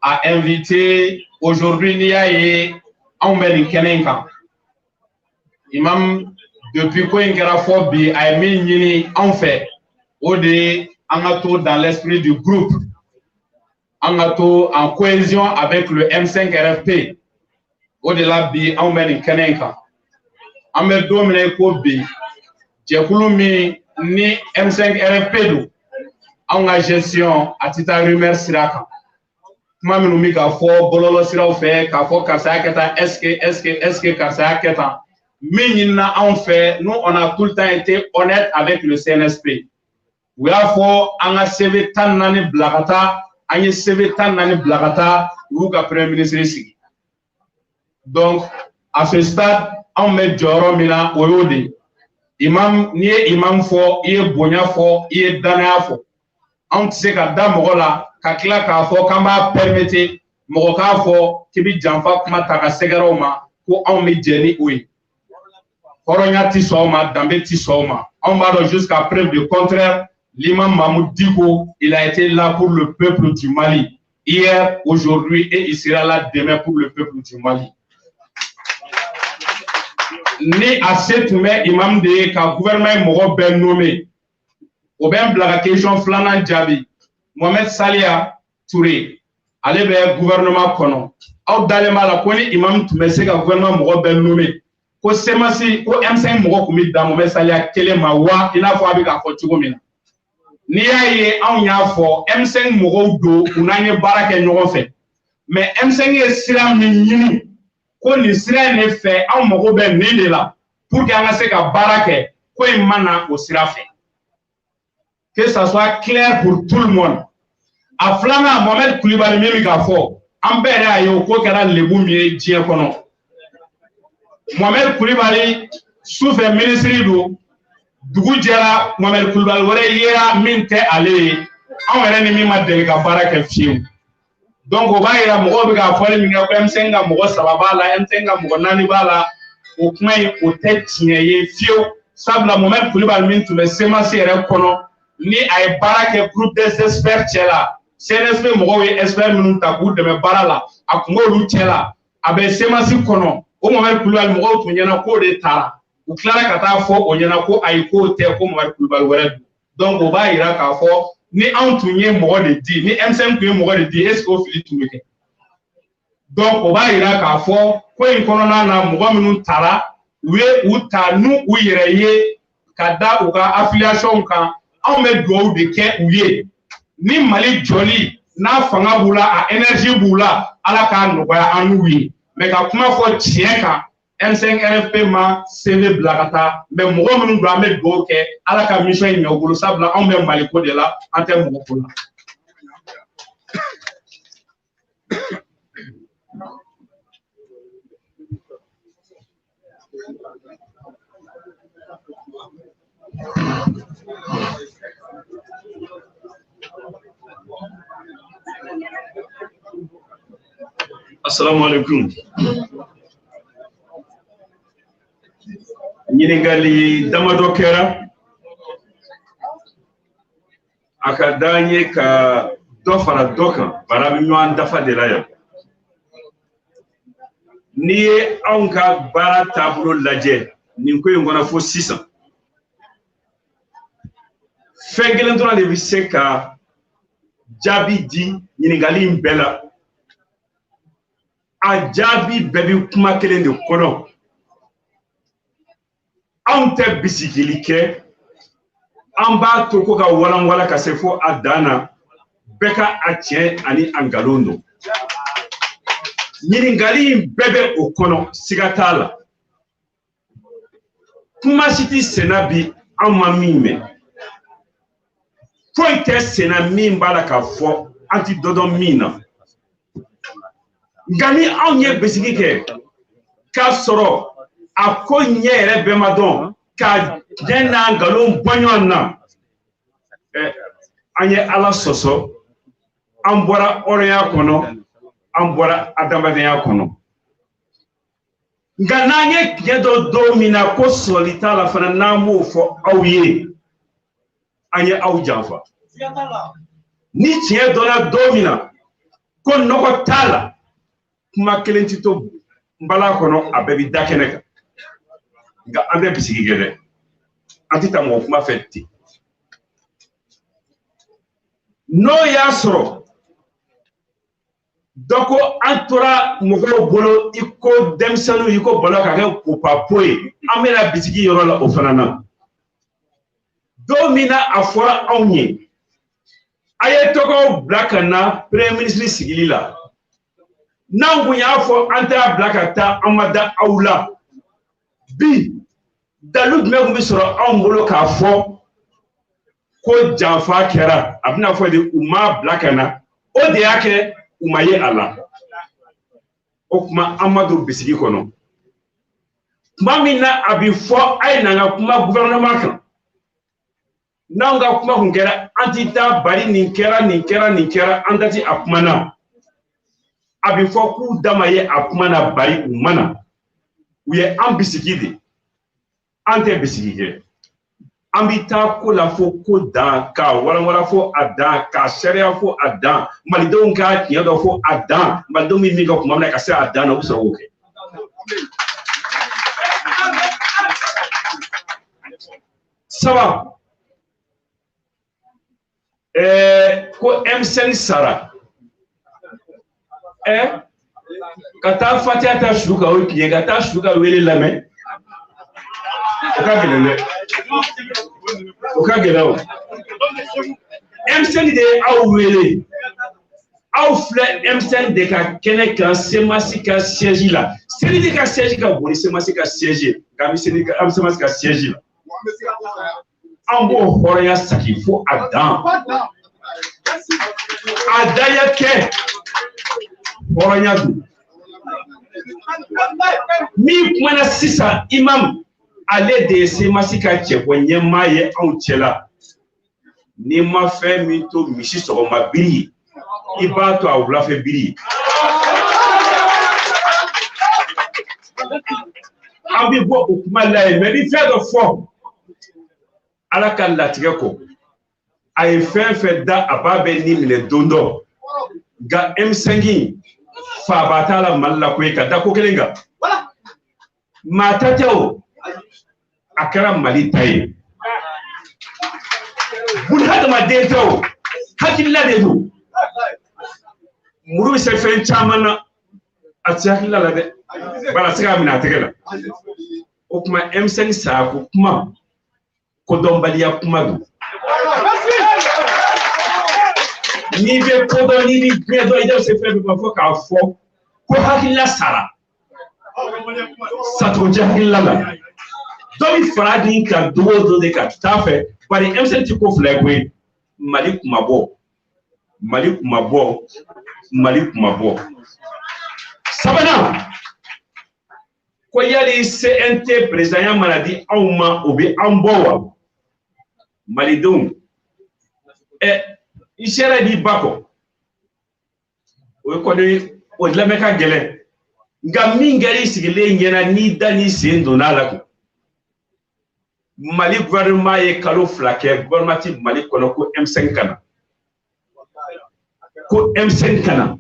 a invité aujourd'hui Niaye Ambel Kenenka. Imam, depuis quoi Inkera Fobi a mis Nini en fait, au dé, Angato dans l'esprit du groupe, Angato en cohésion avec le M5RFP. Au-delà de Ambel Kenenka. Ambel Domine Kobi, Djekoulumi ni M5RFP, en gestion à Tita Rumeur Siraka. Maminoumi Kafo, Bololo Siraofe, Kafo Kasaketa, est-ce que Kasaketa. Mais en fait, nous on a tout le temps été honnête avec le CNSP. Oui, il faut un CV tan nani blagata, un CV tan nani blagata, ou qu'à Premier ministre ici. Donc, à ce stade, on met Joro Mina Oyode. Imam, ni imam fo, y est bonya fo, y est dana fo. On sait qu'à Damola, Kakla Kafo, Kamba permettait, Moroka fo, Kibi Jamfa, Mataka Segaroma, pour on met Jenny oui. Koronya Tisoma, Dambe Tisoma. On va jusqu'à preuve du contraire, l'imam Mahmoud Diko, il a été là pour le peuple du Mali. Hier, aujourd'hui, et il sera là demain pour le peuple du Mali. ni a se tun bɛ imam de ye ka gouvernement mɔgɔ bɛɛ nommé o bɛ n bila ka question filanan jaabi Mohamed Saliya Touré ale bɛ gouvernement kɔnɔ aw dalen b'a la ko ni imam tun bɛ se ka gouvernement mɔgɔ bɛɛ nommé ko semasi ko M5 mɔgɔ tun bɛ dan Mohamed Saliya kelen ma wa i n'a fɔ a bɛ k'a fɔ cogo min na n'i y'a ye anw y'a fɔ M5 mɔgɔw don u n'an ye baara kɛ ɲɔgɔn fɛ mais M5 ye sira min ɲini ko nin sira in de fɛ anw mago bɛ nin de la pour que an ka se ka baara kɛ ko in ma na o sira fɛ que ça soit clair pour tout le monde a filanan Mohamed Kulibali min bɛ k'a fɔ an bɛɛ yɛrɛ y'a ye o ko kɛra lebu min ye diɲɛ kɔnɔ Mohamed Kulibali sufɛ ministre don dugu jɛra Mohamed Kulibali wɛrɛ yera min tɛ ale ye anw yɛrɛ ni min ma deli ka baara kɛ fiyewu donc o b'a yira mɔgɔw bɛ k'a fɔli min kɛ ko M5 ka mɔgɔ 3 b'a la M5 ka mɔgɔ 4 b'a la o kuma in o tɛ tiɲɛ ye fiyewu sabula Mohamed Kulibali min tun bɛ CEMAC yɛrɛ kɔnɔ ni a ye baara kɛ groupe des experts cɛ la CNSP mɔgɔw ye expert minnu ta k'u dɛmɛ baara la a kun b'olu cɛ la a bɛ CEMAC kɔnɔ o Mohamed Kulibali mɔgɔw tun ɲɛna k'o de taara u tilara ka taa fɔ o ɲɛna ko ayi k'o tɛ ko Mohamed Kulibali wɛrɛ don donc o b'a yira k'a fɔ ni anw tun ye mɔgɔ de di ni M5 tun ye mɔgɔ de di est ce que o fili tun bɛ kɛ donc o b'a yira k'a fɔ ko in kɔnɔna na mɔgɔ minnu taara u ye u ta n'u u yɛrɛ ye ka da u ka affiliation kan anw bɛ dugawu de kɛ u ye ni Mali jɔli n'a fanga b'u la a énergie b'u la Ala k'a nɔgɔya an n'u ye mais ka kuma fɔ tiɲɛ kan M5 RFP ma CV bila ka taa mais mɔgɔ minnu don an bɛ dugawu kɛ Ala ka mission ɲɛ u bolo sabula anw bɛ Mali ko de la an tɛ mɔgɔ ko la. Assalamu alaikum. Ɲininkali damadɔ kɛra a ka d'an ye ka dɔ fara dɔ kan bara bɛ ɲɔgɔn dafa de la yan n'i ye anw ka baara taabolo lajɛ nin ko in kɔnɔ fo sisan fɛn kelen dɔrɔn de bɛ se ka jaabi di ɲininkali in bɛɛ la a jaabi bɛɛ bɛ kuma kelen de kɔnɔ anw tɛ bisigili kɛ an b'a to ko ka walanwala ka se fo a dan na bɛɛ ka a tiɲɛ ani a nkalon don ɲininkali in bɛɛ bɛ o kɔnɔ siga t'a la kuma si tɛ senna bi an ma min mɛn foyi tɛ senna min b'a la ka fɔ an ti dɔ dɔn min na nka ni anw ye bisigi kɛ k'a sɔrɔ a ko ɲɛ yɛrɛ bɛɛ ma dɔn ka diɲɛ n'a nkalon bɔ ɲɔgɔn na an ye Ala sɔsɔ an bɔra hɔrɔnya kɔnɔ an bɔra adamadenya kɔnɔ nka n'an ye tiɲɛ dɔ don min na ko sɔrɔli t'a la fana n'an b'o fɔ aw ye an ye aw janfa ni tiɲɛ dɔnna don min na ko nɔgɔ t'a la kuma kelen ti to nbala kɔnɔ a bɛɛ bi da kɛnɛ kan nka an tɛ bisigi kɛ dɛ an ti ta mɔgɔ kuma fɛ ten n'o y'a sɔrɔ dɔ ko an tora mɔgɔw bolo i ko denmisɛnninw i ko balo ka kɛ kopapo ye an bɛna bisigi yɔrɔ la o fana na don min na a fɔra anw ye a ye tɔgɔw bila ka na premier ministre sigili la n'anw kun y'a fɔ an t'a bila ka taa an ma da aw la bi dalu jumɛn kun bɛ sɔrɔ anw bolo k'a fɔ ko janfa kɛra a bɛna fɔ de u m'a bila ka na o de y'a kɛ u ma ye a la o kuma an ma don bisigi kɔnɔ tuma min na a bi fɔ a ye n'an ka kuma gouvernement kan n'anw ka kuma kun kɛra an ti taa bari nin kɛra nin kɛra nin kɛra an dati a kuma na a bi fɔ k'u dama ye a kuma na bari u ma na u ye an bisigi de an tɛ bisigi kɛ an bi taa ko la fo ko dan ka walanwala fo a dan ka sariya fo a dan malidenw ka tiɲɛ dɔ fo a dan malidenw bɛ min ka kuma min na ka se a dan na u bɛ sɔrɔ k'o kɛ Ça va. Ko M5 Sara. Kata Fatia ta shuka o kiye kata shuka wele lame. Oka gelo. M5 de a wele. A fleur M5 de ka kene kan semasi ka siège là. C'est dit ka siège ka boni semasi ka siège. Kami c'est dit ka semasi ka siège là. Ambo horoya saki fo Adam. Adaya ke horoya du. Mi mana sisa imam ale de semasi ka chebo nyema ye an chela. Ni ma fe mi to mishi so ma biri. Iba to a wula fe biri. Abi bo okuma la mais bi fait de fort. Ala ka latigɛ ko a ye fɛn fɛn da a b'a bɛ ni minɛ don dɔ nka M5 faba t'a la Mali la koyi ka da ko kelen kan maa ta tɛ o a kɛra Mali ta ye bunahadamaden tɛ o hakilila de don muru bɛ se fɛn caman na a tɛ hakilila la dɛ bala se k'a minɛ a tɛgɛ la o kuma M5 saya ko kuma kodɔnbaliya kuma don n'i bɛ kodɔn n'i bɛ diɲɛ dɔn i bɛ se fɛn bɛɛ fɔ k'a fɔ ko hakilila sara satogo hakilila la dɔ bɛ fara din kan don o don de ka taa fɛ bari M5 ti ko fila ye koyi Mali kuma bɔ Mali kuma bɔ Mali kuma bɔ sabanan ko yali CNT président ya mana di anw ma o bɛ an bɔ wa Malidenw i sera di ba kɔ o ye kɔni o lamɛn ka gɛlɛn nka min kɛra i sigilen ɲɛna n'i da n'i sen donna a la kun Mali gouvernement ye kalo 2 kɛ gouvernement ti Mali kɔnɔ ko M5 kana ko M5 kana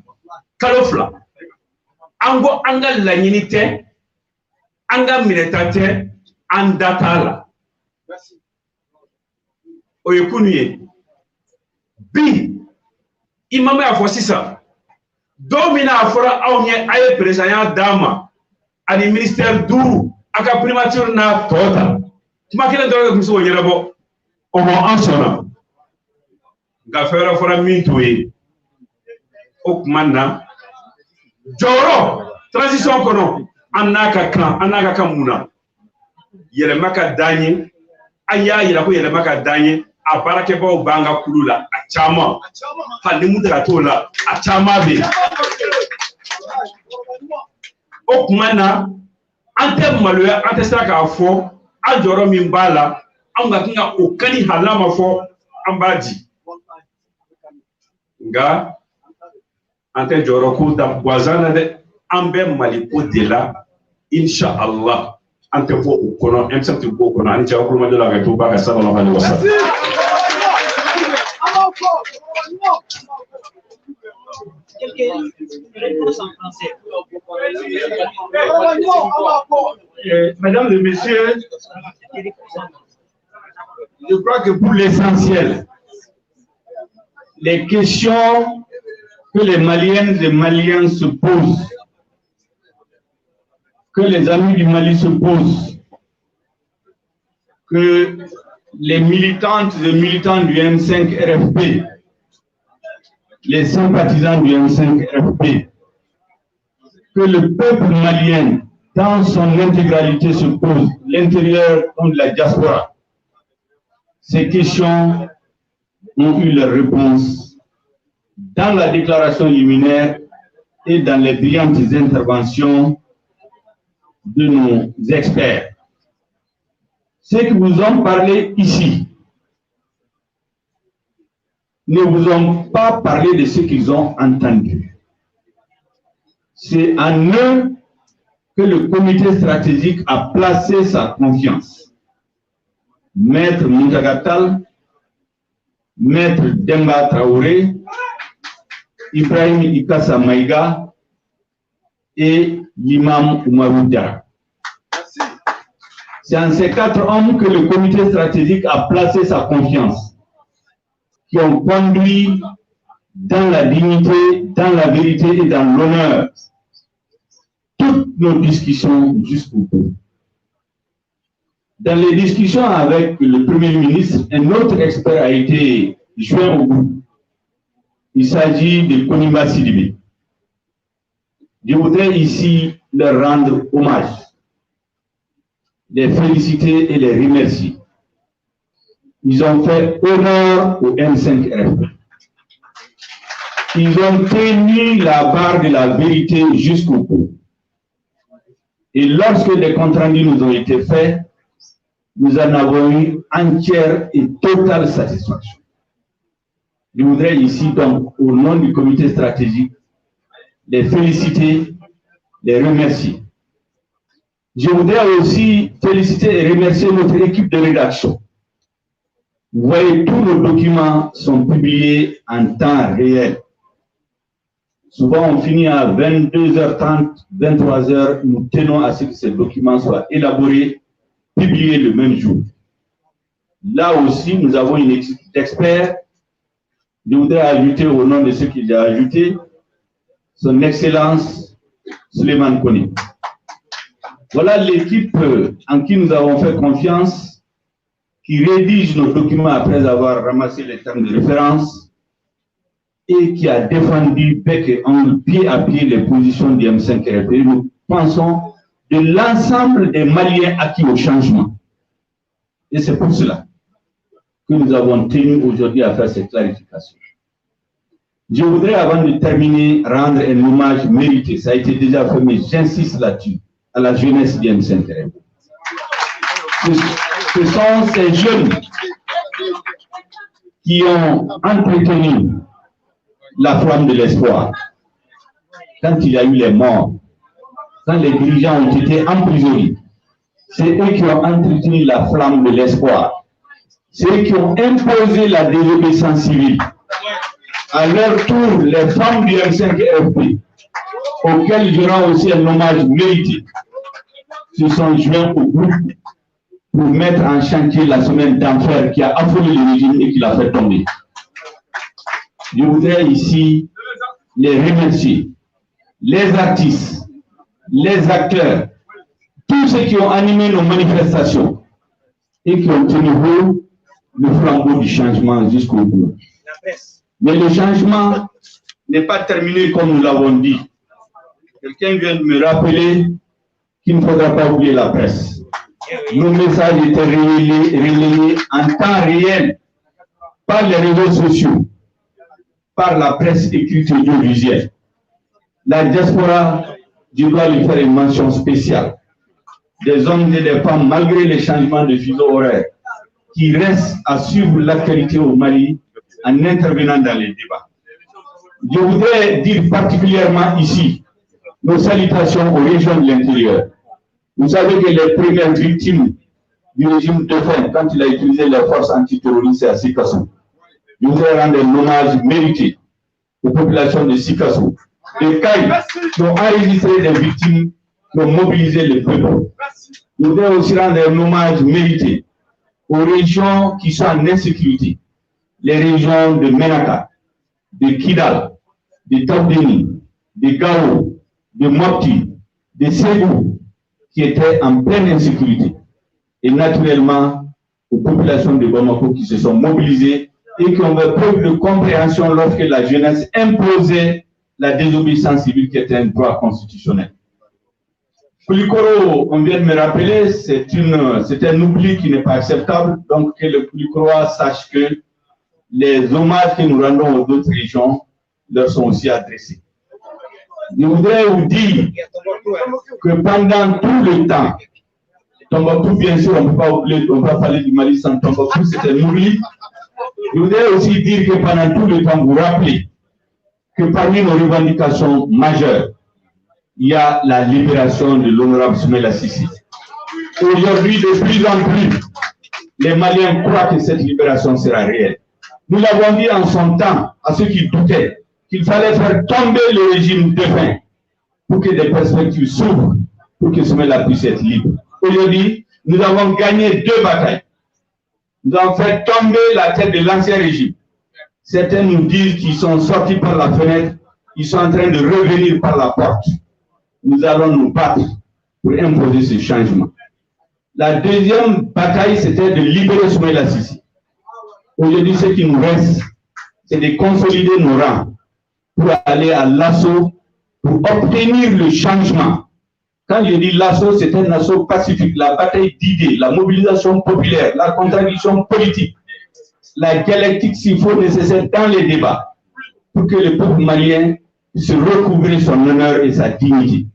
kalo 2 an ko an ka laɲini tɛ an ka minɛta tɛ an da t'a la o ye kunu ye bi imam y'a fɔ sisan dɔw min a fɔra aw ɲɛ a ye président ya d'a ma ani ministère 5 a ka primature n'a tɔ ta kuma kelen dɔrɔn de tun bɛ se k'o ɲɛnabɔ o ma an sɔnna nka fɛn wɛrɛ fɔra min t'o ye o tuma na jɔyɔrɔ transition kɔnɔ an n'a ka kan mun na yɛlɛma ka d'an ye an y'a yira ko yɛlɛma ka d'an ye a baarakɛbagaw b'an ka kulu la a caman hali ni mun tɛ ka t'o la a caman bɛ yen o tuma na an tɛ maloya an tɛ se k'a fɔ an jɔyɔrɔ min b'a la an ka kan ka o kani hali n'a ma fɔ an b'a di nka an tɛ jɔyɔrɔ ko da gansan na dɛ an bɛ Mali ko de la inshallah an tɛ bɔ o kɔnɔ M5 tɛ bɔ o kɔnɔ ani cɛ kulomajɔ la ka to ba ka sallallahu alaihi wasallam. Mesdames et messieurs, je crois que pour l'essentiel, les questions que les Maliennes et Maliens se posent, que les amis du Mali se posent, que les militantes et militants du M5 RFP, les sympathisants du M5 RFP, que le peuple malien dans son intégralité se pose, l'intérieur comme de la diaspora. Ces questions ont eu leur réponse dans la déclaration liminaire et dans les brillantes interventions de nos experts. Ceux qui vous ont parlé ici ne vous ont pas parlé de ce qu'ils ont entendu. C'est en eux que le comité stratégique a placé sa confiance. Maître Moutagatal, Maître Demba Traoré, Ibrahim Ikassa Maïga et l'imam Oumarou Diarra. C'est en ces 4 hommes que le comité stratégique a placé sa confiance, qui ont conduit dans la dignité, dans la vérité et dans l'honneur toutes nos discussions jusqu'au bout. Dans les discussions avec le Premier ministre, un autre expert a été joint au groupe. Il s'agit de Konimba Sidibé. Je voudrais ici leur rendre hommage, les féliciter et les remercier. Ils ont fait honneur au M5RFP. Ils ont tenu la barre de la vérité jusqu'au bout. Et lorsque les comptes rendus nous ont été faits, nous en avons eu entière et totale satisfaction. Je voudrais ici donc, au nom du comité stratégique, les féliciter, les remercier. Je voudrais aussi féliciter et remercier notre équipe de rédaction. Vous voyez, tous nos documents sont publiés en temps réel. Souvent, on finit à 22h30, 23h. Nous tenons à ce que ces documents soient élaborés, publiés le même jour. Là aussi, nous avons une équipe d'experts. Je voudrais ajouter au nom de ceux qu'il a ajouté, son Excellence Suleiman Kone. Voilà l'équipe en qui nous avons fait confiance, qui rédige nos documents après avoir ramassé les termes de référence et qui a défendu bec et ongle, pied à pied, les positions du M5RFP. Nous pensons de l'ensemble des Maliens acquis au changement. Et c'est pour cela que nous avons tenu aujourd'hui à faire cette clarification. Je voudrais, avant de terminer, rendre un hommage mérité. Ça a été déjà fait, mais j'insiste là-dessus, à la jeunesse du M5RFP. Ce sont ces jeunes qui ont entretenu la flamme de l'espoir. Quand il y a eu les morts, quand les dirigeants ont été emprisonnés, c'est eux qui ont entretenu la flamme de l'espoir. C'est eux qui ont imposé la désobéissance civile. À leur tour, les femmes du M5RFP, auxquelles je rends aussi un hommage mérité, se sont joints au groupe pour mettre en chantier la semaine d'enfer qui a affolé le régime et qui l'a fait tomber. Je voudrais ici les remercier, les artistes, les acteurs, tous ceux qui ont animé nos manifestations et qui ont tenu haut le flambeau du changement jusqu'au bout. Mais le changement n'est pas terminé comme nous l'avons dit. Quelqu'un vient de me rappeler qu'il ne faudra pas oublier la presse. Nos messages étaient relayés en temps réel par les réseaux sociaux, par la presse écrite et audiovisuelle. La diaspora, je dois lui faire une mention spéciale. Des hommes et des femmes, malgré les changements de fuseau horaire, qui restent à suivre l'actualité au Mali en intervenant dans les débats. Je voudrais dire particulièrement ici nos salutations aux régions de l'intérieur. Vous savez que les premières victimes du régime de fin, quand il a utilisé les forces antiterroristes, c'est à Sikasso. Je voudrais rendre un hommage mérité aux populations de Sikasso, de Kaï, qui ont enregistré des victimes, qui ont mobilisé le peuple. Je voudrais aussi rendre un hommage mérité aux régions qui sont en insécurité, les régions de Menaka, de Kidal, de Tabdeni, de Gao, de Mopti, de Ségou, qui étaient en pleine insécurité. Et naturellement, aux populations de Bamako qui se sont mobilisées et qui ont fait preuve de compréhension lorsque la jeunesse imposait la désobéissance civile qui était un droit constitutionnel. Koulikoro, on vient de me rappeler, c'est un oubli qui n'est pas acceptable, donc que le Koulikorois sache que les hommages que nous rendons aux autres régions leur sont aussi adressés. Je voudrais vous dire que pendant tout le temps, Tombouctou, bien sûr, on ne peut pas oublier, on va parler du Mali sans Tombouctou, c'est un oubli. Je voudrais aussi dire que pendant tout le temps, vous rappelez que parmi nos revendications majeures, il y a la libération de l'honorable Soumaïla Cissé. Aujourd'hui, de plus en plus, les Maliens croient que cette libération sera réelle. Nous l'avons dit en son temps à ceux qui doutaient qu'il fallait faire tomber le régime défunt pour que des perspectives s'ouvrent, pour que Soumaïla puisse être libre. Aujourd'hui, nous avons gagné 2 batailles. Nous avons fait tomber la tête de l'ancien régime. Certains nous disent qu'ils sont sortis par la fenêtre, ils sont en train de revenir par la porte. Nous allons nous battre pour imposer ce changement. La deuxième bataille, c'était de libérer Soumaïla Sissi. Aujourd'hui, ce qui nous reste, c'est de consolider nos rangs pour aller à l'assaut, pour obtenir le changement. Quand je dis l'assaut, c'est un assaut pacifique, la bataille d'idées, la mobilisation populaire, la contradiction politique, la dialectique s'il faut nécessaire dans les débats, pour que le peuple malien puisse recouvrer son honneur et sa dignité,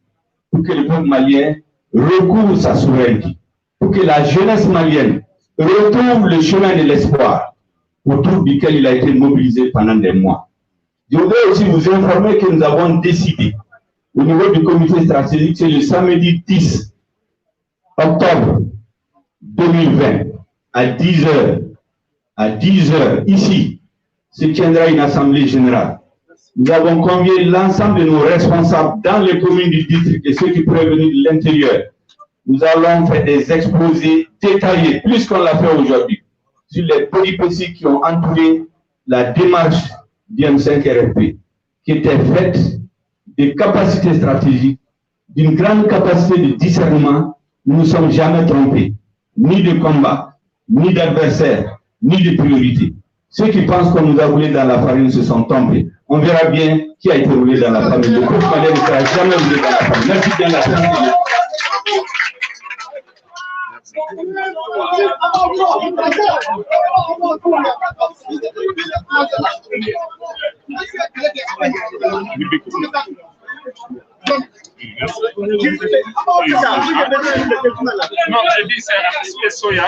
pour que le peuple malien recouvre sa souveraineté, pour que la jeunesse malienne retrouve le chemin de l'espoir, autour duquel il a été mobilisé pendant des mois. Je voudrais aussi vous informer que nous avons décidé, au niveau du comité stratégique, c'est le samedi 10 octobre 2020, à 10h, ici, se tiendra une assemblée générale. Nous avons convié l'ensemble de nos responsables dans les communes du district et ceux qui pourraient venir de l'intérieur. Nous allons faire des exposés détaillés, plus qu'on l'a fait aujourd'hui, sur les péripéties qui ont entouré la démarche du M5 RFP, qui était faite de capacités stratégiques, d'une grande capacité de discernement. Nous ne sommes jamais trompés, ni de combat, ni d'adversaire, ni de priorité. Ceux qui pensent qu'on nous a roulé dans la farine se sont trompés. On verra bien qui a été roulé dans la farine. Le peuple malien ne sera jamais roulé dans la farine. Merci bien la farine. Non, je dis c'est soya.